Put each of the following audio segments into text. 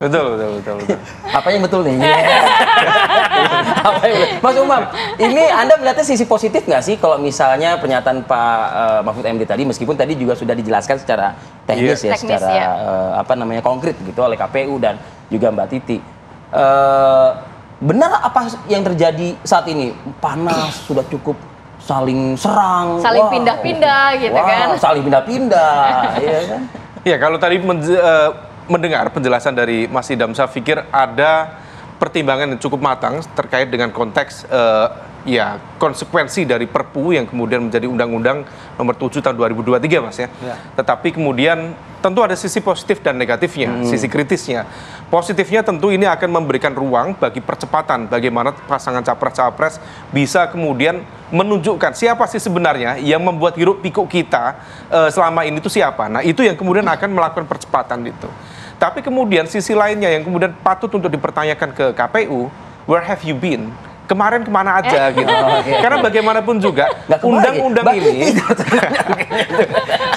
Betul. Apa yang betul nih? Apa yang betul? Mas Umam, ini Anda melihatnya sisi positif nggak sih kalau misalnya pernyataan Pak Mahfud MD tadi, meskipun tadi juga sudah dijelaskan secara teknis ya, secara konkret gitu oleh KPU dan juga Mbak Titi. Benar apa yang terjadi saat ini? Panas, sudah cukup saling serang, saling pindah-pindah gitu kan? Saling pindah-pindah, ya kan? Ya, kalau tadi mendengar penjelasan dari Mas Idam, saya pikir ada pertimbangan yang cukup matang terkait dengan konteks konsekuensi dari Perpu yang kemudian menjadi Undang-Undang Nomor 7 Tahun 2023, Mas ya. Tetapi kemudian tentu ada sisi positif dan negatifnya, sisi kritisnya. Positifnya tentu ini akan memberikan ruang bagi percepatan bagaimana pasangan capres-cawapres bisa kemudian menunjukkan siapa sih sebenarnya yang membuat hiruk pikuk kita selama ini itu siapa. Nah, itu yang kemudian akan melakukan percepatan itu. Tapi kemudian sisi lainnya yang kemudian patut untuk dipertanyakan ke KPU, where have you been? Kemarin kemana aja gitu. Karena bagaimanapun juga undang-undang ini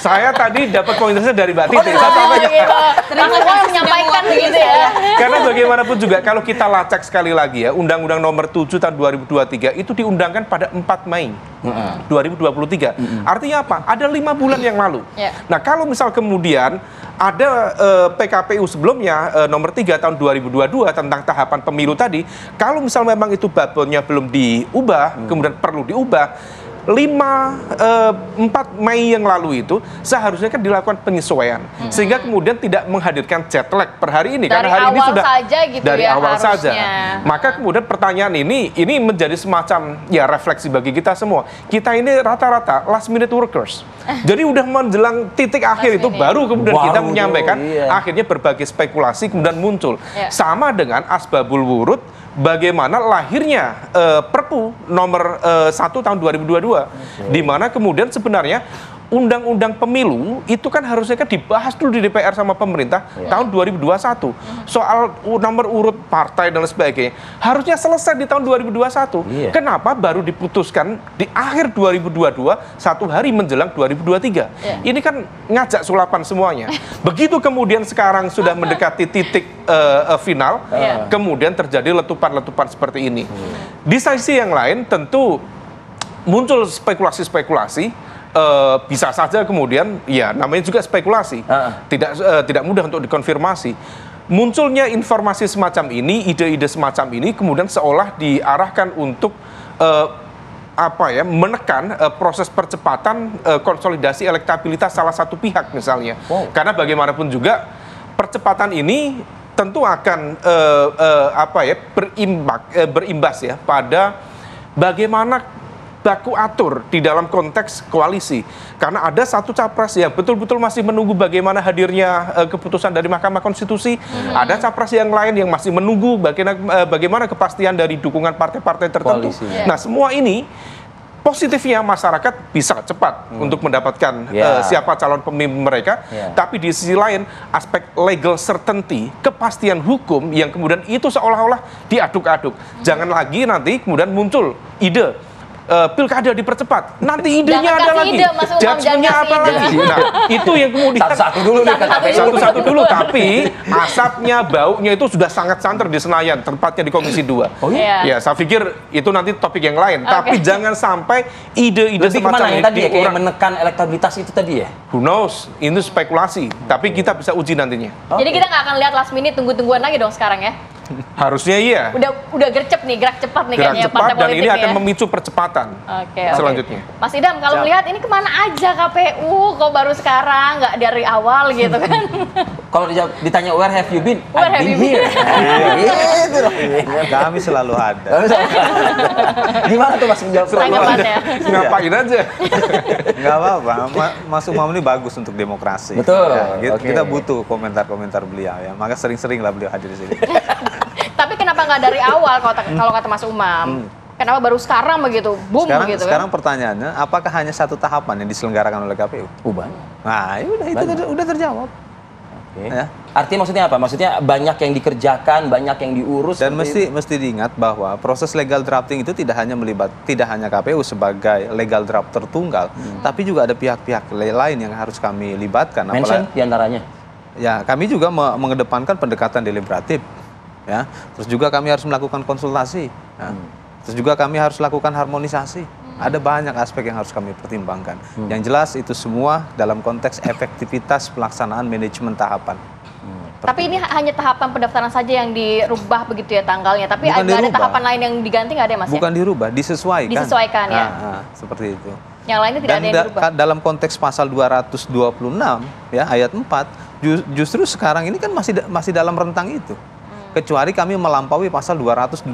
saya tadi dapat pointernya dari Mbak Titi. Terima kasih menyampaikan begitu ya. Karena bagaimanapun juga kalau kita lacak sekali lagi ya, Undang-Undang Nomor 7 Tahun 2023 itu diundangkan pada 4 Mei 2023. Artinya apa? Ada 5 bulan yang lalu. Nah, kalau misal kemudian ada PKPU sebelumnya nomor 3 tahun 2022 tentang tahapan pemilu tadi, kalau misal memang itu babonnya belum diubah, kemudian perlu diubah, 4 Mei yang lalu itu seharusnya kan dilakukan penyesuaian sehingga kemudian tidak menghadirkan jet lag per hari ini, dari karena hari ini sudah saja gitu dari ya, awal harusnya saja. Maka kemudian pertanyaan ini menjadi semacam ya refleksi bagi kita semua. Kita ini rata-rata last minute workers. Jadi udah menjelang titik akhir itu baru kemudian kita menyampaikan akhirnya berbagai spekulasi kemudian muncul. Sama dengan asbabul wurud bagaimana lahirnya Perpu nomor 1 tahun 2022, di mana kemudian sebenarnya Undang-Undang Pemilu itu kan harusnya kan dibahas dulu di DPR sama pemerintah tahun 2021. Soal nomor urut partai dan sebagainya harusnya selesai di tahun 2021. Kenapa baru diputuskan di akhir 2022, 1 hari menjelang 2023? Ini kan ngajak sulapan semuanya. Begitu kemudian sekarang sudah mendekati titik final, kemudian terjadi letupan-letupan seperti ini. Di sisi yang lain tentu muncul spekulasi-spekulasi. Bisa saja kemudian ya namanya juga spekulasi, tidak mudah untuk dikonfirmasi. Munculnya informasi semacam ini, ide-ide semacam ini kemudian seolah diarahkan untuk menekan proses percepatan konsolidasi elektabilitas salah satu pihak misalnya. Karena bagaimanapun juga percepatan ini tentu akan berimbas ya pada bagaimana baku atur di dalam konteks koalisi. Karena ada satu capres yang betul-betul masih menunggu bagaimana hadirnya keputusan dari Mahkamah Konstitusi. Ada capres yang lain yang masih menunggu bagaimana kepastian dari dukungan partai-partai tertentu. Nah, semua ini positifnya masyarakat bisa cepat untuk mendapatkan siapa calon pemimpin mereka. Tapi di sisi lain, aspek legal certainty, kepastian hukum yang kemudian itu seolah-olah diaduk-aduk. Jangan lagi nanti kemudian muncul ide pilkada dipercepat, nanti idenya ada lagi, judgment-nya apa lagi. Nah, itu yang kemudian satu-satu dulu nih, satu-satu dulu, tapi asapnya, baunya itu sudah sangat santer di Senayan, tempatnya di Komisi 2. Ya, saya pikir itu nanti topik yang lain. Tapi jangan sampai ide-ide semacam ini tadi kayak menekan elektabilitas itu tadi ya. Who knows? Ini spekulasi, tapi kita bisa uji nantinya. Jadi kita nggak akan lihat last minute tunggu-tungguan lagi dong sekarang ya? Harusnya iya. Udah gercep nih, gerak cepat nih kayaknya partai politik. Dan ini akan memicu percepatan selanjutnya. Mas Idam, kalau melihat ini kemana aja KPU? Kok baru sekarang, nggak dari awal gitu kan? Kalau ditanya where have you been? Where have you been? Kami selalu ada. Gimana tuh Mas menjawab? Ngapain aja? Nggak apa-apa. Mas Umam ini bagus untuk demokrasi. Betul. Kita butuh komentar-komentar beliau ya. Maka sering-sering lah beliau hadir di sini. Tapi kenapa nggak dari awal kalau kata Mas Umam? Kenapa baru sekarang begitu? Boom begitu kan? Sekarang pertanyaannya, apakah hanya satu tahapan yang diselenggarakan oleh KPU? Banyak. Nah, itu udah terjawab. Ya. Artinya maksudnya apa? Maksudnya banyak yang dikerjakan, banyak yang diurus. Dan mesti diingat bahwa proses legal drafting itu tidak hanya KPU sebagai legal draft tertunggal, tapi juga ada pihak-pihak lain yang harus kami libatkan. Mention diantaranya. ya kami juga mengedepankan pendekatan deliberatif, ya. Terus juga kami harus melakukan konsultasi, ya. Terus juga kami harus lakukan harmonisasi. Ada banyak aspek yang harus kami pertimbangkan. Yang jelas itu semua dalam konteks efektivitas pelaksanaan manajemen tahapan. Tapi ini hanya tahapan pendaftaran saja yang dirubah begitu ya tanggalnya. Tapi Bukan ada dirubah. tahapan lain yang diganti nggak ada ya Mas? Bukan dirubah, disesuaikan. Disesuaikan ya. Seperti itu. Yang lainnya tidak ada yang dirubah. Dalam konteks pasal 226 ya ayat 4 justru sekarang ini kan masih dalam rentang itu. Kecuali kami melampaui pasal 226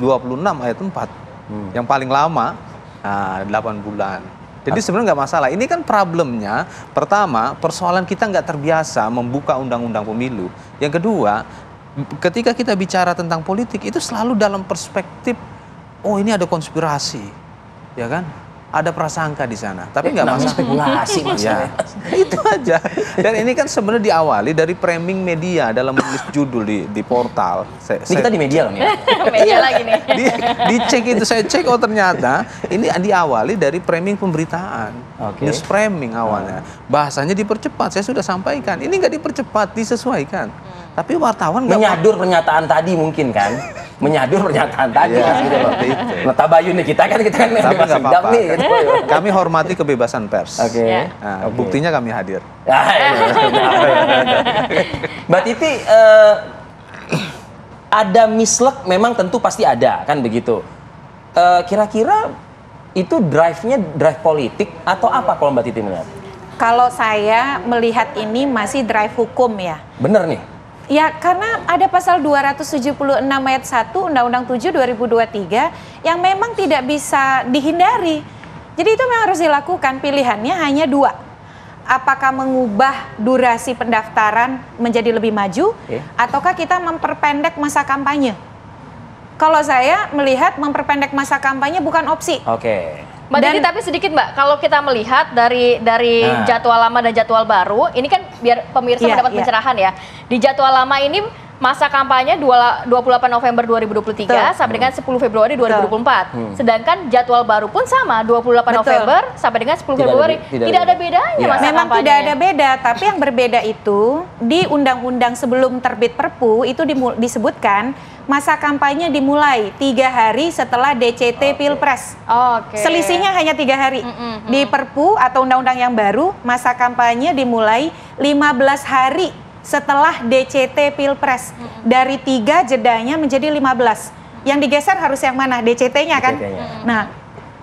ayat 4 yang paling lama 8 bulan. Jadi sebenarnya nggak masalah. Ini kan problemnya, pertama persoalan kita nggak terbiasa membuka undang-undang pemilu. Yang kedua, ketika kita bicara tentang politik itu selalu dalam perspektif, oh ini ada konspirasi, ya kan? Ada prasangka di sana, tapi nggak masalah. Spekulasi Mas. Ya, itu aja. Dan ini kan sebenarnya diawali dari framing media dalam menulis judul di portal. Ini kita di media loh nih. Media lagi nih. Dicek itu saya cek, oh ternyata ini diawali dari framing pemberitaan. Oke. News framing awalnya. Bahasanya dipercepat, saya sudah sampaikan. Ini nggak dipercepat, disesuaikan. Tapi wartawan nggak Menyadur pernyataan tadi mungkin kan? Menyadur pernyataan tadi Iya, Mas gitu loh. seperti itu. Nah, tabayun nih kita kan Tapi nggak sedap apa-apa. nih gitu. Kami hormati kebebasan pers. Oke. Ya. Nah, Oke. buktinya kami hadir. Ah, iya. Mbak Titi, ada mislek memang tentu pasti ada kan begitu. Kira-kira itu drive-nya drive politik atau apa kalau Mbak Titi melihat? Kalau saya melihat ini masih drive hukum ya. Bener nih. Ya karena ada pasal 276 ayat 1 Undang-Undang 7 2023 yang memang tidak bisa dihindari. Jadi itu memang harus dilakukan, pilihannya hanya dua. Apakah mengubah durasi pendaftaran menjadi lebih maju, ataukah kita memperpendek masa kampanye? Kalau saya melihat memperpendek masa kampanye bukan opsi. Oke. Mbak Titi, tapi sedikit Mbak, kalau kita melihat dari Nah. jadwal lama dan jadwal baru, ini kan biar pemirsa Iya, mendapat iya. pencerahan ya. Di jadwal lama ini masa kampanye 28 November 2023 Betul. sampai dengan 10 Februari 2024. Sedangkan jadwal baru pun sama, 28 Betul. November sampai dengan 10 Tidak ada Februari. be- tidak Tidak ada ada bedanya Iya. masa Memang kampanye. tidak ada beda, tapi yang berbeda itu di undang-undang sebelum terbit Perpu itu disebutkan masa kampanye dimulai 3 hari setelah DCT Pilpres. Oke. Selisihnya hanya 3 hari. Di Perpu atau undang-undang yang baru, masa kampanye dimulai 15 hari setelah DCT Pilpres. Dari 3 jedanya menjadi 15. Yang digeser harus yang mana? DCT-nya kan? DCT-nya. Nah,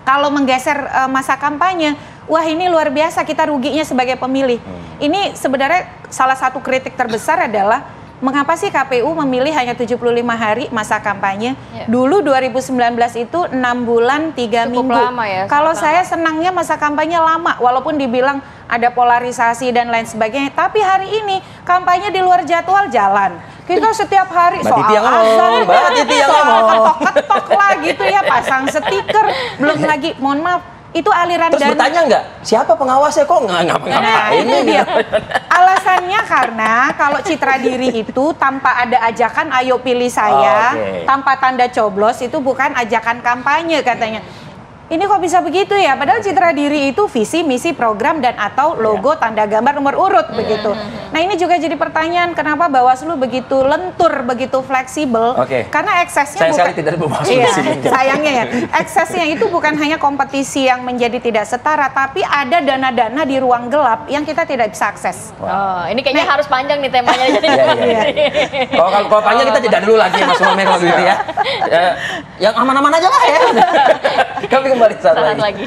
kalau menggeser masa kampanye, wah ini luar biasa kita ruginya sebagai pemilih. Ini sebenarnya salah satu kritik terbesar adalah mengapa sih KPU memilih hanya 75 hari masa kampanye? Ya. Dulu 2019 itu 6 bulan 3 Cukup minggu. lama ya, Kalau sangat saya senangnya masa kampanye lama, walaupun dibilang ada polarisasi dan lain sebagainya. Tapi hari ini kampanye di luar jadwal jalan. Kita setiap hari Mbak soal Titi yang ngomong, azan, Mbak Titi yang soal ngomong. ketok-ketok lah gitu ya, pasang stiker. Belum lagi, mohon maaf, itu aliran Terus dana. bertanya nggak, siapa pengawasnya kok nggak Nah, ngapa-ngapain? itu dia. Alasannya karena kalau citra diri itu tanpa ada ajakan ayo pilih saya, Oke. tanpa tanda coblos itu bukan ajakan kampanye katanya. Ini kok bisa begitu ya? Padahal citra diri itu visi, misi, program dan atau logo, tanda gambar, nomor urut begitu. Nah ini juga jadi pertanyaan kenapa Bawaslu begitu lentur, begitu fleksibel? Oke. Karena eksesnya Sayang bukan. sekali tidak ada Bawaslu Iya, di sini. sayangnya ya. Eksesnya itu bukan hanya kompetisi yang menjadi tidak setara, tapi ada dana-dana di ruang gelap yang kita tidak bisa akses. Oh, ini kayaknya harus panjang nih temanya. Iya, iya. Kalau panjang kita tidak dulu lagi Mas Umam kalau gitu ya. Yang aman-aman aja lah ya. Kami kembali saat Saat lagi. lagi.